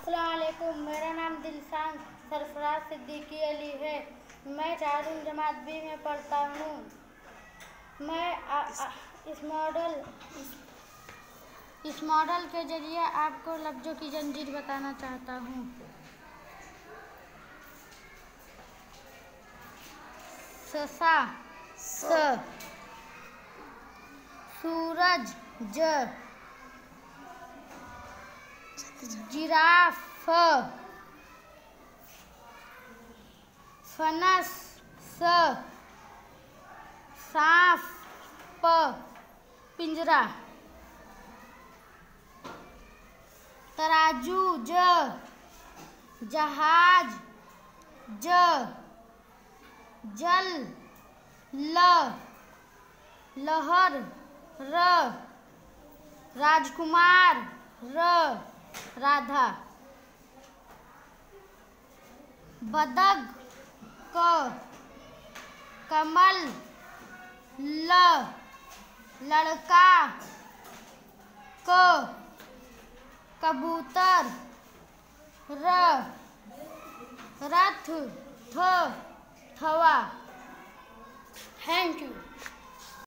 अस्सलामुअलैकुम। मेरा नाम दिलशान सरफराज सिद्दीकी अली है। मैं 4वीं जमात बी में पढ़ता हूँ। मैं इस मॉडल के जरिए आपको लफ्ज़ों की जंजीर बताना चाहता हूँ। ससा स, सूरज ज, जिराफ फ, फनस स, सांप प, पिंजरा, तराजू ज, जहाज ज, जल ल, लहर र, राजकुमार र, राधा, बदक क, कमल ल, लड़का क, कबूतर र, रथ थ, थवा। Thank you.